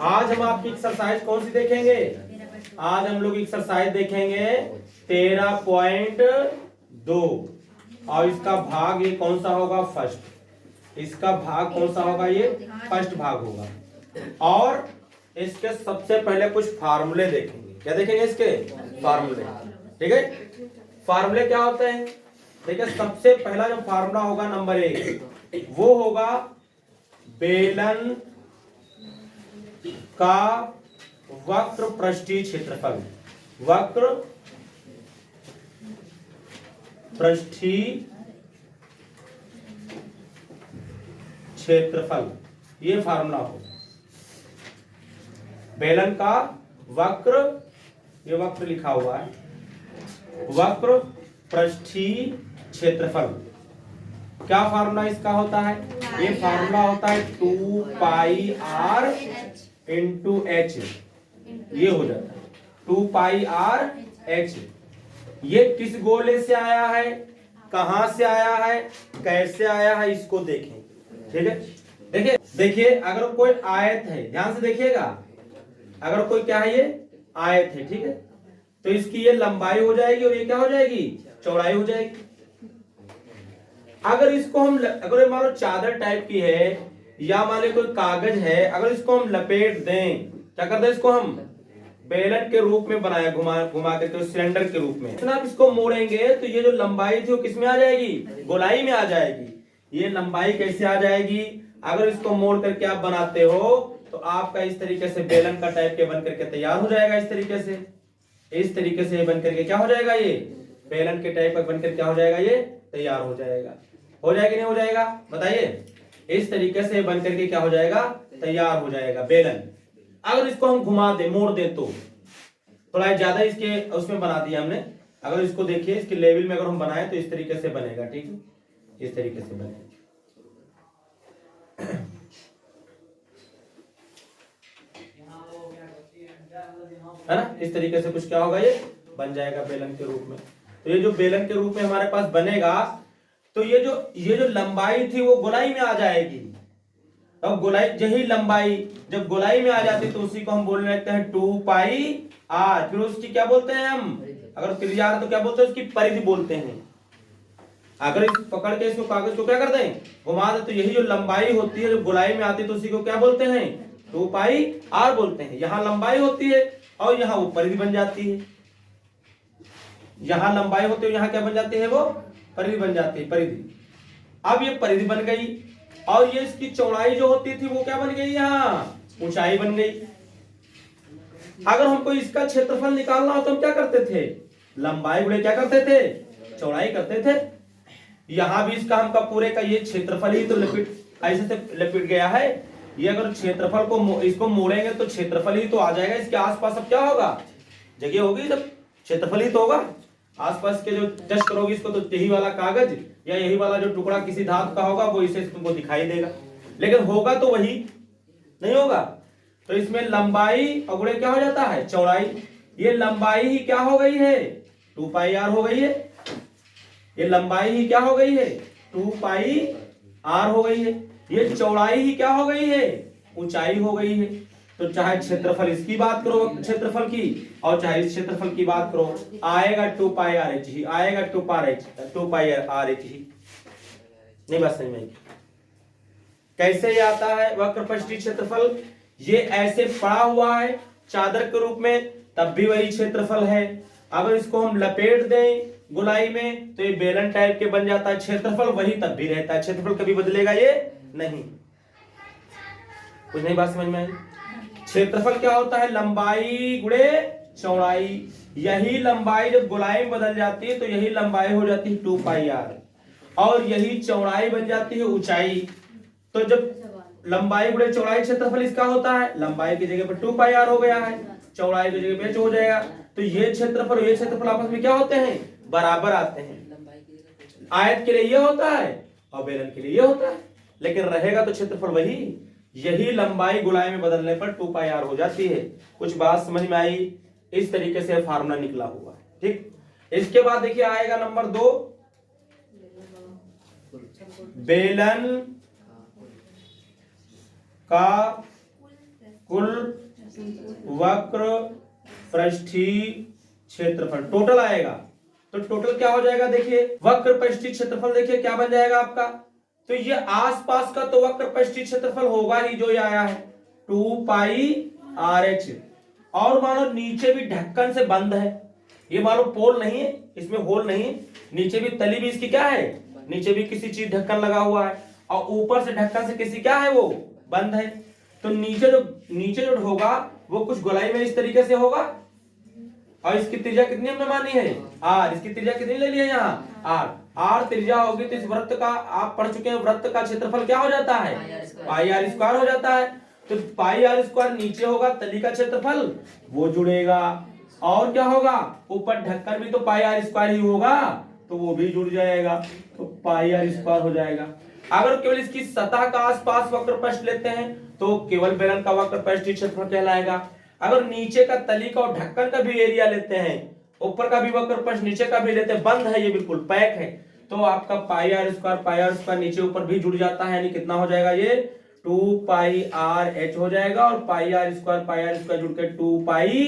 आज हम आपकी एक्सरसाइज कौन सी देखेंगे? आज हम लोग एक्सरसाइज देखेंगे 13.2 और इसका भाग ये कौन सा होगा? फर्स्ट। इसका भाग कौन सा होगा? ये फर्स्ट भाग होगा। और इसके सबसे पहले कुछ फार्मूले देखेंगे। क्या देखेंगे? इसके फार्मूले। ठीक है, फार्मूले क्या होते हैं? देखिए, सबसे पहला जो फार्मूला होगा नंबर 1 वो होगा बेलन का वक्र पृष्ठीय क्षेत्रफल। वक्र पृष्ठीय क्षेत्रफल, ये फार्मूला हो। बेलन का वक्र, ये वक्र लिखा हुआ है, वक्र पृष्ठीय क्षेत्रफल। क्या फार्मूला इसका होता है? ये फार्मूला होता है 2 पाई r इंटू h। ये हो जाता है 2 पाई r h। ये किस गोले से आया है, कहां से आया है, कैसे आया है, इसको देखें। ठीक है, देखिए देखिए, अगर कोई आयत है, ध्यान से देखिएगा, अगर कोई क्या है, ये आयत है, ठीक है, तो इसकी ये लंबाई हो जाएगी और ये क्या हो जाएगी? चौड़ाई हो जाएगी। अगर इसको हम अगर मान लो चादर टाइप की है या मान लो कोई कागज है, अगर इसको हम लपेट दें, क्या कर दें? इसको हम बेलन के रूप में बनाया, घुमा घुमा करके सिलेंडर के रूप में, आप इसको मोड़ेंगे तो ये जो लंबाई थी वो किसमें आ जाएगी? गोलाई में आ जाएगी। ये लंबाई कैसे आ जाएगी? अगर इसको मोड़ करके आप बनाते हो तो आपका इस तरीके से बेलन का टाइप के बन करके तैयार हो जाएगा। इस तरीके से, इस तरीके से बन करके क्या हो जाएगा? ये बेलन के टाइप का बनकर क्या हो जाएगा? ये तैयार हो जाएगा। हो जाएगा नहीं हो जाएगा? बताइए। इस तरीके से बन करके क्या हो जाएगा? तैयार हो जाएगा बेलन। अगर इसको हम घुमा दे, मोड़ दे, तो थोड़ा ज्यादा इसके उसमें बना दिया हमने। अगर इसको देखिए, इसके लेवल में अगर हम बनाए तो इस तरीके से बनेगा। ठीक है, इस तरीके से बनेगा। है ना? इस तरीके से कुछ क्या होगा? ये बन जाएगा बेलन के रूप में। तो ये जो बेलन के रूप में हमारे पास बनेगा, तो ये जो लंबाई थी वो गोलाई में आ जाएगी। अब गोलाई, यही लंबाई जब गोलाई में आ जाती तो उसी को हम बोलने लगते हैं 2 पाई r। फिर उसकी क्या बोलते हैं हम? अगर त्रिज्या तो क्या बोलते हैं? उसकी परिधि बोलते हैं। अगर इस पकड़ के इसको कागज को क्या कर दें? घुमा दे, तो यही जो लंबाई होती है जो गोलाई में आती है तो उसी को क्या बोलते हैं? 2 पाई r बोलते हैं। यहाँ लंबाई होती है और यहाँ वो परिधि बन जाती है। यहाँ लंबाई होती है, यहाँ क्या बन जाती है? वो परिधि बन जाती है, परिधि। अब ये परिधि बन गई और ये इसकी चौड़ाई जो होती थी वो क्या बन गई? यहाँ ऊंचाई बन गई। अगर हमको इसका क्षेत्रफल निकालना हो तो हम क्या करते थे? लंबाई गुणे क्या करते थे? चौड़ाई करते थे। यहाँ भी इसका हमका पूरे का ये क्षेत्रफल ही तो लपेट ऐसे से लपेट गया है। ये अगर क्षेत्रफल को इसको मोड़ेंगे तो क्षेत्रफल ही तो आ जाएगा। इसके आसपास अब क्या होगा? जगह होगी, जब क्षेत्रफल ही तो होगा। आसपास के जो टच करोगे इसको तो यही वाला कागज या यही वाला जो टुकड़ा किसी धातु का होगा वो इसे तुमको दिखाई देगा, लेकिन होगा तो वही नहीं होगा। तो इसमें लंबाई और गुणे क्या हो जाता है? चौड़ाई। ये लंबाई ही क्या हो गई है? 2 पाई r हो गई है। ये लंबाई ही क्या हो गई है? 2 पाई r हो गई है। ये चौड़ाई ही क्या हो गई है? ऊंचाई हो गई है। तो चाहे क्षेत्रफल इसकी बात करो, क्षेत्रफल की, और चाहे इस क्षेत्रफल की बात करो, आएगा 2 पाई r h ही आएगा। 2 पाई r h ही। नहीं बात समझ में आई? कैसे ये आता है वक्र पृष्ठीय क्षेत्रफल? ये ऐसे पड़ा हुआ है चादर के रूप में, तब भी वही क्षेत्रफल है। अगर इसको हम लपेट दें गोलाई में तो ये बेलन टाइप के बन जाता है। क्षेत्रफल वही तब भी रहता है, क्षेत्रफल कभी बदलेगा ये नहीं। कुछ नहीं बात समझ में आई? क्षेत्रफल क्या होता है? लंबाई गुणे चौड़ाई। यही लंबाई जब गोलाई में बदल जाती है तो यही लंबाई हो जाती है 2 पाई r और यही चौड़ाई बन जाती है ऊंचाई। तो जब लंबाई गुणे चौड़ाई क्षेत्रफल इसका होता है, लंबाई की जगह पर 2 पाई r हो गया है, चौड़ाई की जगह पे h हो जाएगा। तो ये क्षेत्रफल और ये क्षेत्रफल आपस में क्या होते हैं? बराबर आते हैं। आयत के लिए ये होता है और बेलन के लिए ये होता है, लेकिन रहेगा तो क्षेत्रफल वही। यही लंबाई गोलाई में बदलने पर 2 पाई r हो जाती है। कुछ बात समझ में आई? इस तरीके से फार्मूला निकला हुआ है। ठीक, इसके बाद देखिए आएगा नंबर 2, बेलन का कुल वक्र पृष्ठीय क्षेत्रफल टोटल आएगा। तो टोटल क्या हो जाएगा देखिए, वक्र पृष्ठीय क्षेत्रफल देखिए क्या बन जाएगा आपका। तो ये आसपास का तो वक्र पृष्ठीय क्षेत्रफल होगा ही जो ये आया है 2 पाई RH। और मानो नीचे भी ढक्कन से बंद है, ये मानो पोल नहीं है, इसमें होल नहीं है, नीचे भी तली भी इसकी क्या है, नीचे भी किसी चीज ढक्कन लगा हुआ है और ऊपर से ढक्कन से किसी क्या है वो बंद है। तो नीचे जो होगा वो कुछ गोलाई में इस तरीके से होगा और इसकी त्रिज्या कितनी हमने मानी है R। इसकी त्रिज्या कितनी ले ली है यहाँ R त्रिज्या होगी। तो इस वृत्त का आप पढ़ चुके हैं, वृत्त का क्षेत्रफल क्या हो जाता है पाई R स्क्वायर हो जाता है। तो पाई R स्क्वायर नीचे होगा, तली का क्षेत्रफल वो जुड़ेगा और क्या होगा ऊपर ढक्कन भी तो पाई R स्क्वायर ही होगा तो वो भी जुड़ जाएगा, तो पाई R स्क्वायर हो जाएगा। अगर केवल इसकी सतह का आसपास वक्र पृष्ठ लेते हैं तो केवल बेलन का वक्र पृष्ठीय क्षेत्रफल कहलाएगा। अगर नीचे का तली का और ढक्कन का भी एरिया लेते हैं, ऊपर का भी वक्र पृष्ठ नीचे का भी लेते हैं, बंद है ये बिल्कुल पैक है, तो आपका पाई R स्क्वायर नीचे ऊपर भी जुड़ जाता है, यानी कितना हो जाएगा ये 2 पाई RH हो जाएगा और पाई R स्क्वायर जुड़ के 2 पाई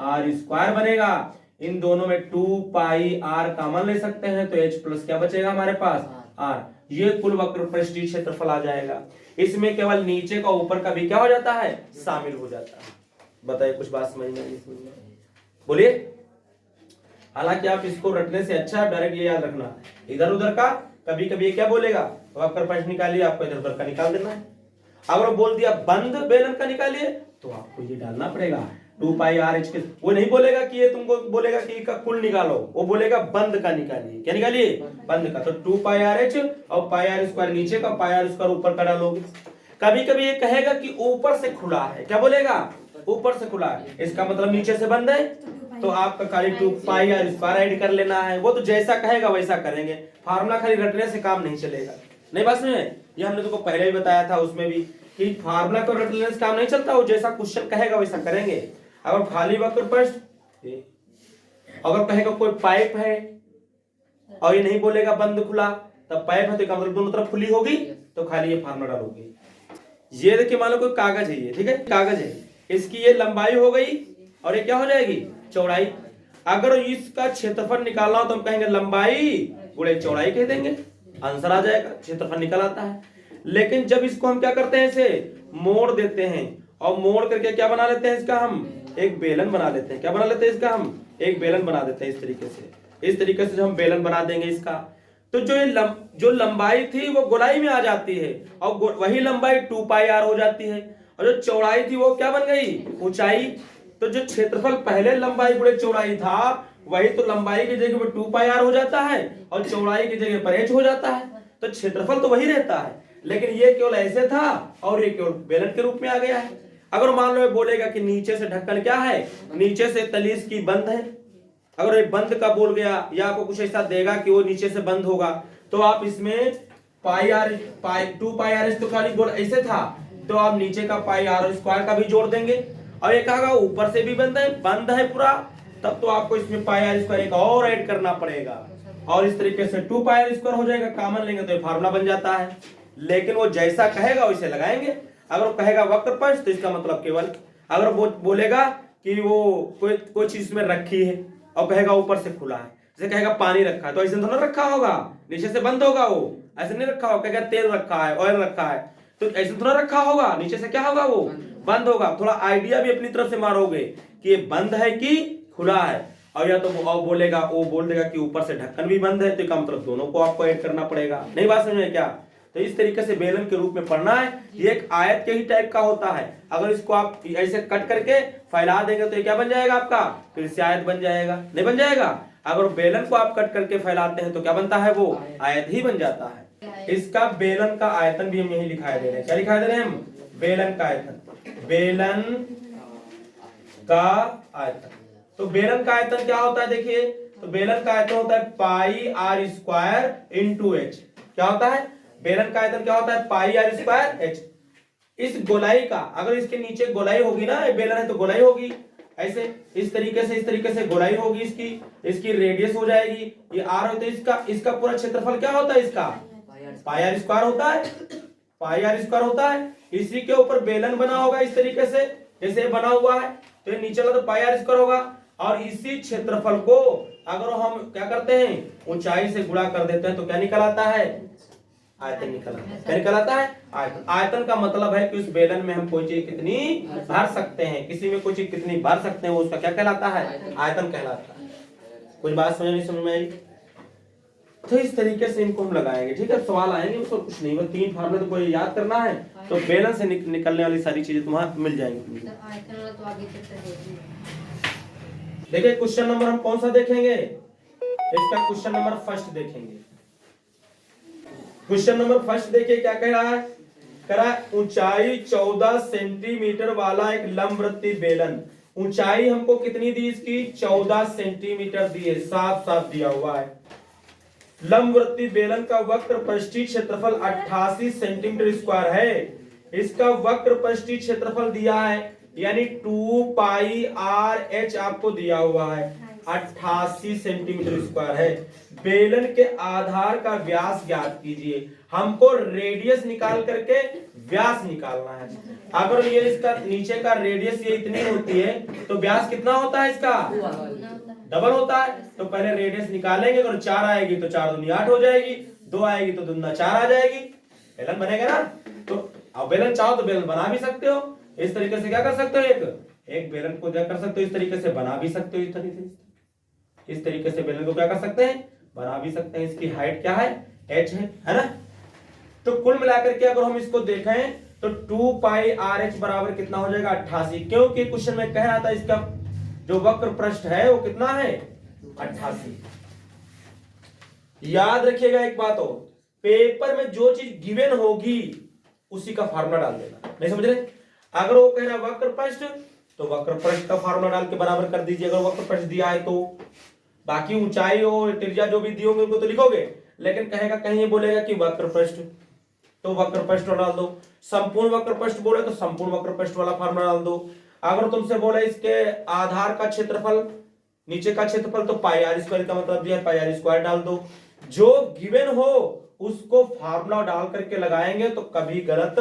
R स्क्वायर बनेगा। इन दोनों में 2 पाई R कॉमन ले सकते हैं तो H प्लस क्या बचेगा हमारे पास R। ये कुल वक्र पृष्ठीय क्षेत्रफल आ जाएगा। इसमें केवल नीचे का ऊपर का भी क्या हो जाता है शामिल हो जाता है। बताइए कुछ बात समझ में आई? बोलिए। हालांकि आप इसको रटने से अच्छा डायरेक्ट ये याद रखना, इधर उधर का कभी कभी क्या बोलेगा वक्र पृष्ठ निकालिए, आपको इधर उधर का निकाल देना है। अगर बोल दिया बंद बेलन का निकालिए तो आपको ये डालना पड़ेगा 2 पाई RH के। वो नहीं बोलेगा कि ये तुमको बोलेगा कि का कुल निकालो, वो बोलेगा बंद का निकालिए। क्या निकालिए बंद का। तो 2 पाई RH और पाई R स्क्वायर नीचे का, पाई R स्क्वायर ऊपर का डालोगे। कभी कभी ये कहेगा कि ऊपर से खुला है, क्या बोलेगा ऊपर से खुला है, इसका मतलब नीचे से बंद है, तो आपका खाली 2 पाई R स्क्वायर ऐड कर लेना है। वो तो जैसा कहेगा वैसा करेंगे, फार्मूला खाली रटने से काम नहीं चलेगा। नहीं बस में ये हमने तुमको पहले ही बताया था उसमें भी कि फार्मूला को रटने से काम नहीं चलता, वो जैसा क्वेश्चन कहेगा वैसा करेंगे। अगर खाली वक्र पृष्ठ, अगर कहेगा कोई पाइप है और ये नहीं बोलेगा बंद खुला, तब पाइप है तो मतलब दोनों तरफ खुली होगी, तो खाली ये फार्मूला डालोगे। ये देखिए मान लो कोई कागज है, ये ठीक है कागज है, इसकी ये लंबाई हो गई और ये क्या हो जाएगी चौड़ाई। अगर इसका क्षेत्रफल निकालना हो तो हम कहेंगे लंबाई गुणे चौड़ाई कह देंगे, आंसर आ जाएगा, क्षेत्रफल निकल आता है। लेकिन जब इसको हम क्या करते हैं, इसे मोड़ देते हैं और मोड़ करके क्या बना लेते हैं, इसका हम एक बेलन बना लेते हैं। क्या बना लेते हैं, इसका हम एक बेलन बना देते हैं। इस तरीके से हम बेलन बना देंगे इसका, तो जो लंबाई थी वो गोलाई में आ जाती है और वही लंबाई 2 पाई R हो जाती है, और जो चौड़ाई थी वो क्या बन गई ऊंचाई। तो जो क्षेत्रफल पहले लंबाई गुणे चौड़ाई था वही तो लंबाई की जगह पर 2 पाई R हो जाता है और चौड़ाई की जगह पर H हो जाता है, तो क्षेत्रफल तो वही रहता है। लेकिन ये केवल ऐसे था और ये केवल बेलन के रूप में आ गया है। अगर मान लो बोलेगा कि नीचे से ढक्कन क्या है, नीचे से तली इसकी बंद है, अगर ये बंद का बोल गया या आपको कुछ ऐसा देगा कि वो नीचे से बंद होगा, तो आप इसमें टू पाई R तो खाली बोल ऐसे था, तो आप नीचे का पाई R स्क्वायर का भी जोड़ देंगे। और ये कहा ऊपर से भी बंद है पूरा, तब तो आपको इसमें पाई R स्क्वायर एक और ऐड करना पड़ेगा और इस तरीके से 2 पाई R स्क्वायर हो जाएगा। कॉमन लेंगे तो ये फार्मूला बन जाता है। लेकिन वो जैसा कहेगा वैसे लगाएंगे। अगर वो कहेगा वक्र पृष्ठ तो इसका मतलब केवल, अगर वो बोलेगा कि वो कोई चीज में रखी है और कहेगा ऊपर से खुला है, जैसे कहेगा पानी रखा है तो ऐसे तो ना रखा होगा, नीचे से बंद होगा, वो ऐसे नहीं रखा होगा। कहेगा तेल रखा है, ऑयल रखा है, तो ऐसे थोड़ा रखा होगा, नीचे से क्या होगा वो बंद होगा। थोड़ा आइडिया भी अपनी तरफ से मारोगे कि ये बंद है कि खुला है, और या तो वो बोलेगा, वो बोल देगा कि ऊपर से ढक्कन भी बंद है, तो इसका मतलब दोनों को आपको ऐड करना पड़ेगा। नहीं बात समझ में क्या? तो इस तरीके से बेलन के रूप में पढ़ना है। ये एक आयत के ही टाइप का होता है। अगर इसको आप ऐसे कट करके फैला देंगे तो ये क्या बन जाएगा आपका, फिर से आयत बन जाएगा। नहीं बन जाएगा? अगर बेलन को आप कट करके फैलाते हैं तो क्या बनता है, वो आयत ही बन जाता है। इसका बेलन का आयतन भी हम यही लिखाए दे रहे हैं। क्या लिखाए दे रहे हैं हम? बेलन का आयतन। बेलन का आयतन। तो बेलन का आयतन क्या होता है देखिए, तो बेलन का आयतन होता है पाई R स्क्वायर इंटू H। क्या होता है बेलन का आयतन? क्या होता है पाई R स्क्वायर H। इस गोलाई का, अगर इसके नीचे गोलाई होगी ना, ये बेलन है तो गोलाई होगी ऐसे, इस तरीके से गोलाई होगी, इसकी रेडियस हो जाएगी, ये R होता है। इसका पूरा क्षेत्रफल क्या होता है, इसका पाई R स्क्वायर होता है। पाई R स्क्वायर होता है। इसी के ऊपर बेलन बना होगा इस तरीके से, जैसे बना हुआ है, तो ये नीचे वाला तो पाई आर स्क्वायर होगा, और इसी क्षेत्रफल को अगर हम क्या करते हैं ऊंचाई से गुणा कर देते हैं तो क्या निकल आता है, आयतन निकल आता है। क्या निकल आता है, आयतन। आयतन का मतलब है कि उस बेलन में हम कोई चीज कितनी भर सकते हैं, किसी में कोई चीज कितनी भर सकते हैं, वो उसका क्या कहलाता है, आयतन कहलाता है। कोई बात समझ नहीं समझ में आई? तो इस तरीके से इनको हम लगाएंगे, ठीक है। सवाल आएंगे उसको कुछ नहीं, बस 3 फार्मूले तो कोई याद करना है, तो बेलन से निकलने वाली सारी चीजें तुम्हारा मिल जाएंगी। देखिए क्वेश्चन नंबर हम कौन सा देखेंगे, इसका क्वेश्चन नंबर फर्स्ट देखेंगे। क्वेश्चन नंबर फर्स्ट देखिए क्या कह रहा है, कह रहा है ऊंचाई 14 सेंटीमीटर वाला एक लंबवृत्तीय बेलन। ऊंचाई हमको कितनी दी इसकी, 14 सेंटीमीटर दी है, साफ साफ दिया हुआ है। लंबवृत्तीय बेलन का वक्र पृष्ठीय क्षेत्रफल 88 सेंटीमीटर स्क्वायर है। इसका वक्र पृष्ठीय क्षेत्रफल दिया है, यानी 2 पाई आर एच आपको दिया हुआ है, 88 सेंटीमीटर स्क्वायर है। बेलन के आधार का व्यास ज्ञात कीजिए। हमको रेडियस निकाल करके व्यास निकालना है। अगर ये इसका नीचे का रेडियस ये इतनी होती है तो व्यास कितना होता है इसका, डबल होता है। तो पहले रेडियस निकालेंगे, अगर 4 आएगी तो 4 दूनी 8 हो जाएगी, 2 आएगी तो दूना 4 आ जाएगी, बेलन बनेगा ना। तो अब बेलन चाहो तो बेलन बना भी सकते हो इस तरीके से, क्या कर सकते हो, एक बेलन को क्या कर सकते हो इस तरीके से बना भी सकते हो, इस तरीके से बेलन को क्या कर सकते हैं, बना भी सकते हैं। इसकी हाइट क्या है, h है ना। तो कुल मिलाकर के अगर हम इसको देखें तो 2 पाई आर एच बराबर कितना हो जाएगा, 88। क्योंकि क्वेश्चन में कह रहा था इसका जो वक्र पृष्ठ है वो कितना है, 88। याद रखिएगा एक बात और, पेपर में जो चीज गिवन होगी उसी का फार्मूला डाल देना, नहीं समझ रहे। अगर वो कह रहा है वक्र पृष्ठ तो वक्र पृष्ठ का फार्मूला डाल के बराबर कर दीजिए, अगर वक्र पृष्ठ दिया है तो। बाकी ऊंचाई और त्रिज्या जो भी दिए होंगे उनको तो लिखोगे, लेकिन कहेगा कहीं ये बोलेगा कि वक्र पृष्ठ, तो वक्र पृष्ठ डाल दो। संपूर्ण वक्र पृष्ठ बोले तो संपूर्ण वक्र पृष्ठ वाला फार्मूला डाल दो। अगर तुमसे बोले इसके आधार का क्षेत्रफल, नीचे का क्षेत्रफल, तो पाई आर स्क्वायर का मतलब दिया है, पाई आर स्क्वायर डाल दो। जो गिवन हो उसको फार्मूला डाल करके लगाएंगे तो कभी गलत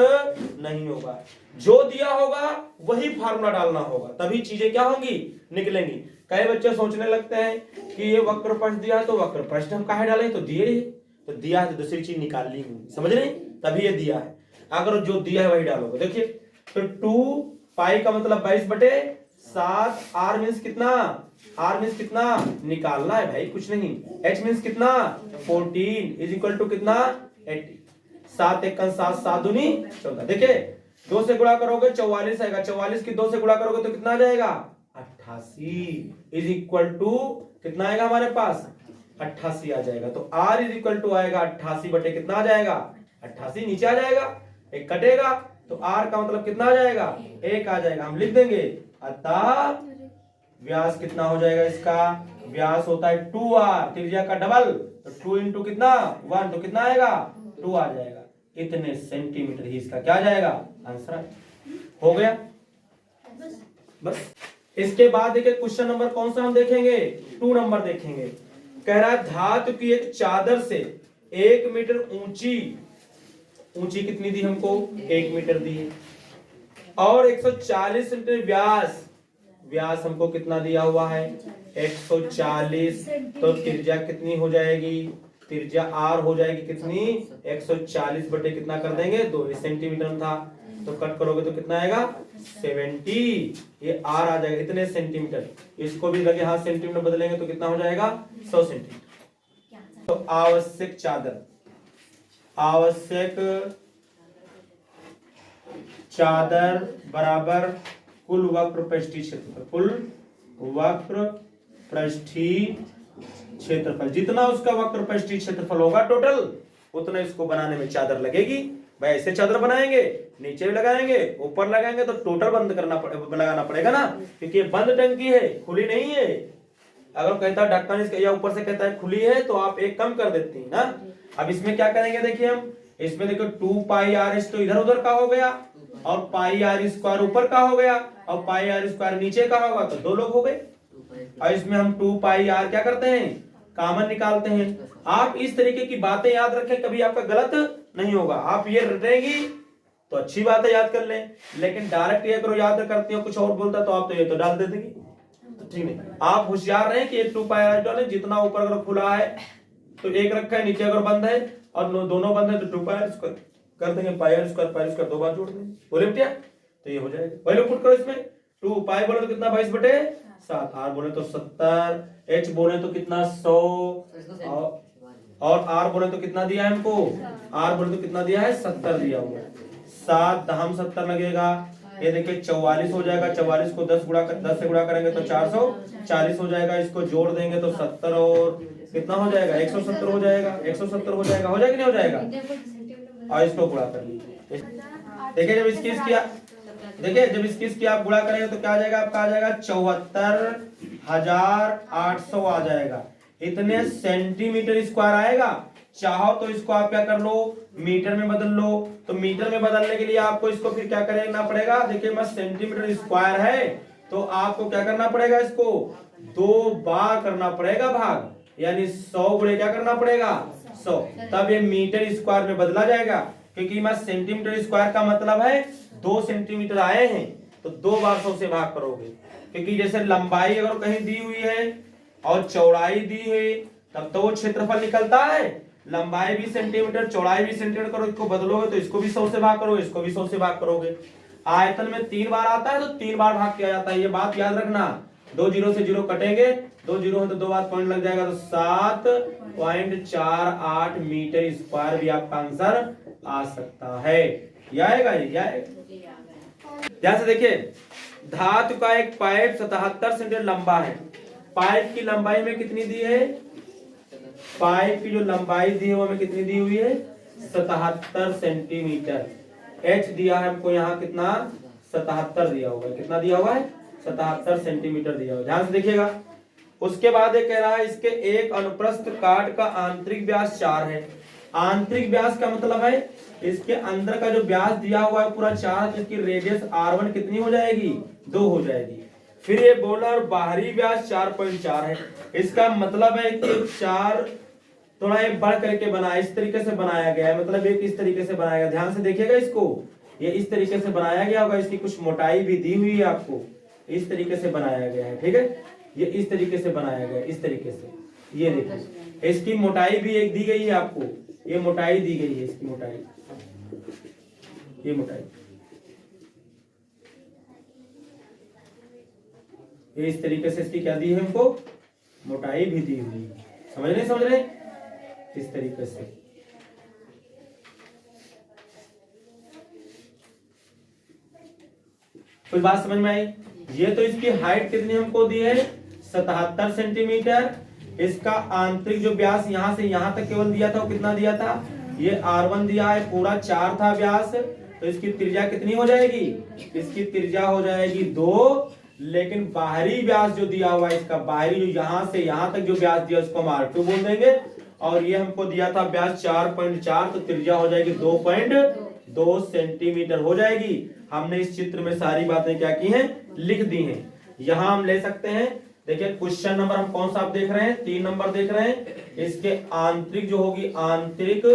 नहीं होगा। जो दिया होगा वही फार्मूला डालना होगा, तभी चीजें क्या होंगी, निकलेंगी। कई बच्चे सोचने लगते हैं कि ये वक्र पृष्ठ दिया है तो वक्र पृष्ठ हम काहे डालें, तो दिए ही, तो दिया है तो दूसरी चीज निकाल ली होगी, समझ रहे, तभी ये दिया है। अगर जो दिया है वही डालोगे। देखिए तो 2 पाई का मतलब 22/7, आर मीन्स कितना, आर मीन्स कितना निकालना है भाई, कुछ नहीं। एच मीन्स कितना 14 इज इक्वल टू कितना 80। 7 एकम 7, 7 दूनी 14। देखिए 2 से गुणा करोगे 44 आएगा, 44 की 2 से गुणा करोगे तो कितना आ जाएगा 88 इज इक्वल टू कितना आएगा हमारे पास 88 आ जाएगा। तो r इज इक्वल टू आएगा 88 बटे कितना आ जाएगा 88, नीचे आ जाएगा, एक कटेगा तो r का मतलब कितना आ जाएगा 1 आ जाएगा। हम लिख देंगे अतः व्यास कितना हो जाएगा, इसका व्यास होता है 2r, त्रिज्या का डबल, तो 2 इंटू कितना 1, तो कितना आएगा 2 आ जाएगा। इतने सेंटीमीटर ही इसका क्या आ जाएगा आंसर। हो गया बस। इसके बाद देखिए क्वेश्चन नंबर कौन सा हम देखेंगे, 2 नंबर देखेंगे। कह रहा है धातु की एक चादर से 1 मीटर ऊंची कितनी दी हमको 1 मीटर दी है, और 140 सेंटीमीटर व्यास हमको कितना दिया हुआ है 140। तो त्रिज्या कितनी हो जाएगी, त्रिज्या r हो जाएगी कितनी 140 बटे कितना कर देंगे 2 सेंटीमीटर था, तो कट करोगे तो कितना आएगा 70, ये r आ जाएगा इतने सेंटीमीटर। इसको भी लगे हाथ सेंटीमीटर बदलेंगे तो कितना हो जाएगा 100 सेंटीमीटर। तो आवश्यक चादर बराबर कुल वक्र पृष्ठीय क्षेत्रफल, कुल वक्र पृष्ठीय क्षेत्रफल, जितना उसका वक्र पृष्ठीय क्षेत्रफल होगा टोटल उतना इसको बनाने में चादर लगेगी। भाई ऐसे चादर बनाएंगे, नीचे भी लगाएंगे ऊपर लगाएंगे तो टोटल बंद लगाना पड़ेगा ना, क्योंकि ये बंद टंकी है, खुली नहीं है। अगर कहता है ढक्कन इसका या ऊपर से कहता है खुली है तो आप एक कम कर देती है ना। अब इसमें क्या करेंगे, देखिए हम इसमें देखो 2 पाई आर एच तो इधर उधर का हो गया, और पाई आर स्क्वायर ऊपर का हो गया, और पाई आर स्क्वायर नीचे का होगा, तो 2 लोग हो गए। और इसमें हम 2 पाई आर क्या करते हैं, कॉमन निकालते हैं। आप इस तरीके की बातें याद रखें, कभी आपका गलत नहीं होगा। आप ये रटेंगी तो अच्छी बात है, याद कर लें। लेकिन डायरेक्ट ये करो, याद करते हो कुछ और बोलता तो आप तो ये तो डाल देते। तो ठीक नहीं, आप होशियार रहे कि ये 2 पाई r डालें। जितना ऊपर अगर खुला है तो 1 रखा है, नीचे अगर बंद है और दोनों बंद है तो 2 पाई r कर देंगे, पाई r स्क्वायर 2 बार जोड़ देंगे, बोले बेटा तो ये हो जाएगा। पहले पुट करो इसमें, 2 पाई बोले तो कितना 22/7, r बोले तो 70, h बोले तो कितना 100, और r बोले तो कितना दिया है हमको, r बोले तो कितना दिया है 70 दिया हुआ है। 7 दहम 70 लगेगा, ये देखिए 44 हो जाएगा। 44 को 10 से गुणा करेंगे तो 440 हो जाएगा। इसको जोड़ देंगे तो 70 और कितना हो जाएगा 170 हो जाएगा। 170 हो जाएगा, हो जाएगा नहीं हो जाएगा। और इसको गुणा कर लीजिए। देखिए जब इसकी आप गुणा करेंगे तो क्या आ जाएगा आपका, आ जाएगा 74,800 आ जाएगा। इतने सेंटीमीटर स्क्वायर आएगा। चाहो तो इसको आप क्या कर लो, मीटर में बदल लो। तो मीटर में बदलने के लिए आपको इसको फिर क्या करना पड़ेगा, देखिए मैं सेंटीमीटर स्क्वायर है तो आपको क्या करना पड़ेगा, इसको 2 बार करना पड़ेगा भाग, यानी 100 गुणे क्या करना पड़ेगा 100, तब ये मीटर स्क्वायर में बदला जाएगा। क्योंकि मैं सेंटीमीटर स्क्वायर का मतलब है 2 सेंटीमीटर आए हैं तो 2 बार 100 से भाग करोगे। क्योंकि जैसे लंबाई अगर कहीं दी हुई है और चौड़ाई दी है तब तो वो क्षेत्रफल निकलता है। लंबाई भी सेंटीमीटर, चौड़ाई भी सेंटीमीटर करो, इसको बदलोगे तो इसको भी 100 से भाग करोगे, इसको भी 100 से भाग करोगे। आयतन में 3 बार आता है तो 3 बार भाग किया जाता है, ये बात याद रखना। 2 जीरो से जीरो कटेंगे, 2 जीरो है तो 2 बार पॉइंट लग जाएगा, तो 7.48 मीटर स्क्वायर भी आपका आंसर आ सकता है। ये आएगा, ये आएगा। ध्यान से देखिए, धातु का एक पाइप 77 सेंटीमीटर लंबा है। पाइप की लंबाई में कितनी दी है, पाइप की जो लंबाई दी है वो हमें कितनी दी हुई है 77 सेंटीमीटर। h दिया है हमको यहाँ कितना 77 दिया हुआ है, कितना दिया हुआ है 77 सेंटीमीटर दिया हुआ है। ध्यान से देखिएगा। उसके बाद ये कह रहा है इसके एक अनुप्रस्थ काट का आंतरिक व्यास 4 है। आंतरिक व्यास का मतलब है इसके अंदर का जो व्यास दिया हुआ है पूरा 4, जिसकी रेडियस r1 कितनी हो जाएगी 2 हो जाएगी। फिर ये बोला और बाहरी व्यास 4.4 है। इसका मतलब है कि 4 थोड़ा एक बढ़ करके बना, इस तरीके से बनाया गया है, मतलब एक इस तरीके से बनाया गया। ध्यान से देखिएगा इसको, ये इस तरीके से बनाया गया होगा। इसकी कुछ मोटाई भी दी हुई है आपको, इस तरीके से बनाया गया है, ठीक है। ये इस तरीके से बनाया गया है, इस तरीके से। ये देखिए इसकी मोटाई भी एक दी गई है आपको, ये मोटाई दी गई है, इसकी मोटाई, ये मोटाई, ये इस तरीके से इसकी क्या दी है हमको, मोटाई भी दी हुई है। समझ रहे इस तरीके से। कोई बात समझ में आई? ये तो इसकी हाइट कितनी हमको दी है 77 सेंटीमीटर। इसका आंतरिक जो व्यास यहां से यहां तक केवल दिया था वो कितना दिया था, ये r1 दिया है, पूरा 4 था व्यास। तो इसकी त्रिज्या कितनी हो जाएगी, इसकी त्रिज्या हो जाएगी 2। लेकिन बाहरी व्यास जो दिया हुआ है इसका, बाहरी जो यहां से यहां तक जो व्यास दिया उसको हम r2 बोल देंगे। और ये हमको दिया था व्यास 4.4, तो त्रिज्या हो जाएगी 2.2 सेंटीमीटर हो जाएगी। हमने इस चित्र में सारी बातें क्या की हैं, लिख दी हैं। यहां हम ले सकते हैं। देखिए क्वेश्चन नंबर हम कौन सा आप देख रहे हैं, 3 नंबर देख रहे हैं। इसके आंतरिक जो होगी, आंतरिक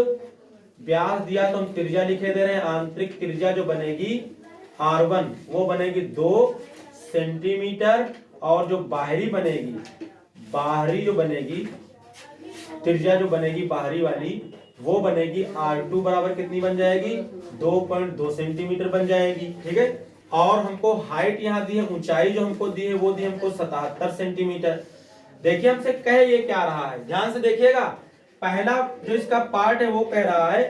व्यास दिया तो हम त्रिज्या लिखे दे रहे हैं। आंतरिक त्रिज्या जो बनेगी r1 वो बनेगी 2 सेंटीमीटर। और जो बाहरी बनेगी, बाहरी जो बनेगी त्रिज्या जो बनेगी बाहरी वाली, वो बनेगी r2 बराबर कितनी बन जाएगी 2.2 सेंटीमीटर बन जाएगी, ठीक है। और हमको हाइट यहाँ दी है, ऊंचाई जो हमको दी है वो दी हमको 77 सेंटीमीटर। देखिए हमसे कहे ये क्या रहा है, ध्यान से देखिएगा। पहला जो इसका पार्ट है वो कह रहा है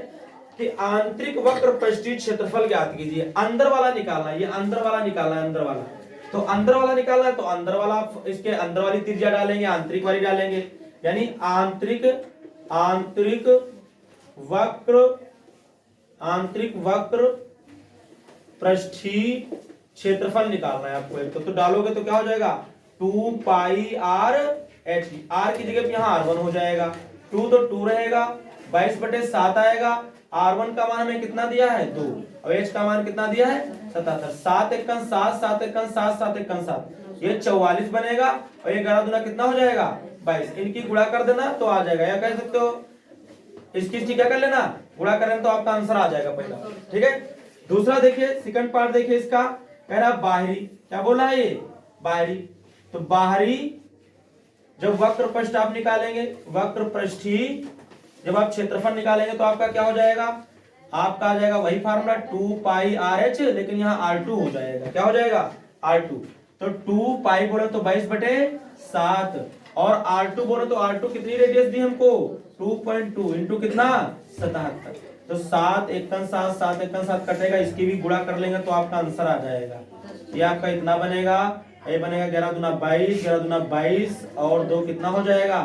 कि आंतरिक वक्र पृष्ठीय क्षेत्रफल ज्ञात कीजिए। अंदर वाला निकालना है, ये अंदर वाला निकालना है, अंदर वाला। तो अंदर वाला निकालना है तो अंदर वाला, इसके अंदर वाली त्रिज्या डालेंगे, आंतरिक वाली डालेंगे। यानी आंतरिक वक्र पृष्ठीय क्षेत्रफल निकालना है आपको एक। तो डालोगे तो क्या हो जाएगा 2 पाई r h, r की जगह पे यहाँ r1 हो जाएगा। 2 तो 2 रहेगा, 22/7 आएगा। r1 का मान हमें कितना दिया है 2, और h का मान कितना दिया है 77। 7 एकन 7, 7 एकन 7, 7 एकन 7, ये 44 बनेगा। और ये 11 दूना कितना हो जाएगा 22। इनकी गुणा कर देना तो आ जाएगा, या कह सकते हो इसकी क्या कर लेना, गुणा करें तो आपका आंसर आ जाएगा पहला, ठीक है। दूसरा देखिए, सेकंड पार्ट देखिए इसका, कह रहा बाहरी, क्या बोला है ये, बाहरी। तो बाहरी जब वक्र पृष्ठ आप निकालेंगे, वक्र पृष्ठी जब आप क्षेत्रफल निकालेंगे तो आपका क्या हो जाएगा, आपका आ जाएगा वही फार्मूला 2 पाई RH, लेकिन यहाँ R2 हो जाएगा, क्या हो जाएगा R2। तो 2 पाई बोले तो 22/7 और R2 बोले तो R2 कितनी रेडियस दी हमको 2.2 इंटू कितना 77। तो 7 एकन 7 7 एकन 7 कटेगा, इसकी भी गुणा कर लेंगे तो आपका आंसर आ जाएगा। ये आपका इतना बनेगा, ये बनेगा 11 दूना 22, 11 दूना 22 और 2 कितना हो जाएगा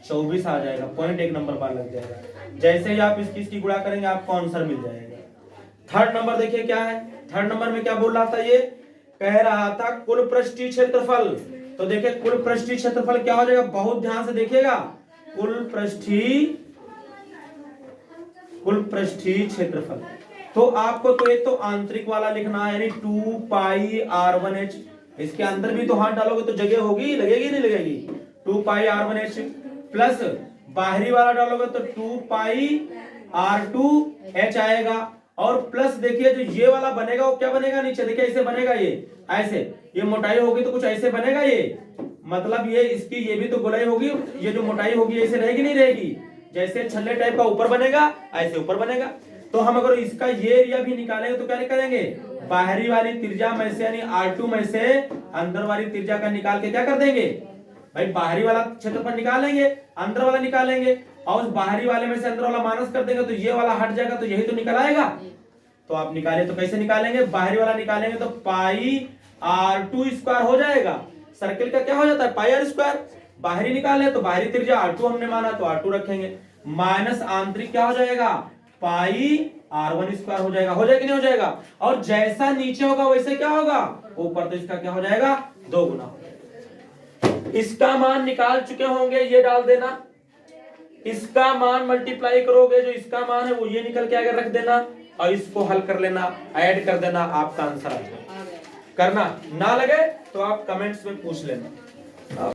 24 आ जाएगा। पॉइंट 1 नंबर बार लग जाएगा। जैसे ही आप इसकी गुणा करेंगे आपको आंसर मिल जाएगा। थर्ड नंबर देखिए क्या है, थर्ड नंबर में क्या बोल रहा था, ये कह रहा था कुल पृष्ठीय क्षेत्रफल। तो देखिए कुल पृष्ठीय क्षेत्रफल क्या हो जाएगा, बहुत ध्यान से देखिएगा, कुल पृष्ठीय क्षेत्रफल। तो आपको तो एक तो आंतरिक वाला लिखना है, यानी 2 पाई R1H। इसके अंदर भी तो हाथ डालोगे तो जगह होगी, लगेगी नहीं लगेगी, 2 पाई R1H प्लस बाहरी वाला डालोगे तो 2 पाई R2H आएगा। और प्लस देखिए जो ये वाला बनेगा वो क्या बनेगा, नीचे देखिए ऐसे बनेगा, ये ऐसे, ये मोटाई होगी तो कुछ ऐसे बनेगा, ये मतलब ये इसकी ये भी तो गोलाई होगी, ये जो मोटाई होगी ऐसे रहेगी नहीं रहेगी, जैसे छल्ले टाइप का ऊपर बनेगा ऐसे ऊपर बनेगा। तो हम अगर इसका ये एरिया भी निकालेंगे तो क्या निकालेंगे, बाहरी वाली त्रिज्या में से यानी R2 में से अंदर वाली त्रिज्या का निकाल के क्या कर देंगे भाई, बाहरी वाला क्षेत्रफल निकालेंगे, अंदर वाला निकालेंगे, और उस बाहरी वाले में से अंदर वाला माइनस कर देंगे तो ये वाला हट जाएगा, तो यही तो निकल आएगा। तो आप निकाले तो कैसे निकालेंगे, बाहरी वाला निकालेंगे तो पाई R2 स्क्वायर हो जाएगा। सर्किल का क्या हो जाता है पाई R स्क्वायर, बाहरी निकाले तो बाहरी त्रिज्या R2 हमने माना तो R2 रखेंगे, माइनस आंतरिक क्या हो जाएगा पाई R1 स्क्वायर हो जाएगा। हो जाएगा कि नहीं हो जाएगा, और जैसा नीचे होगा वैसे क्या होगा ऊपर, तो इसका क्या हो जाएगा 2 गुना हो जाएगा। इसका मान निकाल चुके होंगे, ये डाल देना, इसका मान मल्टीप्लाई करोगे, जो इसका मान है वो ये निकल के आगे रख देना और इसको हल कर लेना, ऐड कर देना, आपका आंसर आ जाएगा। करना ना लगे तो आप कमेंट्स में पूछ लेना।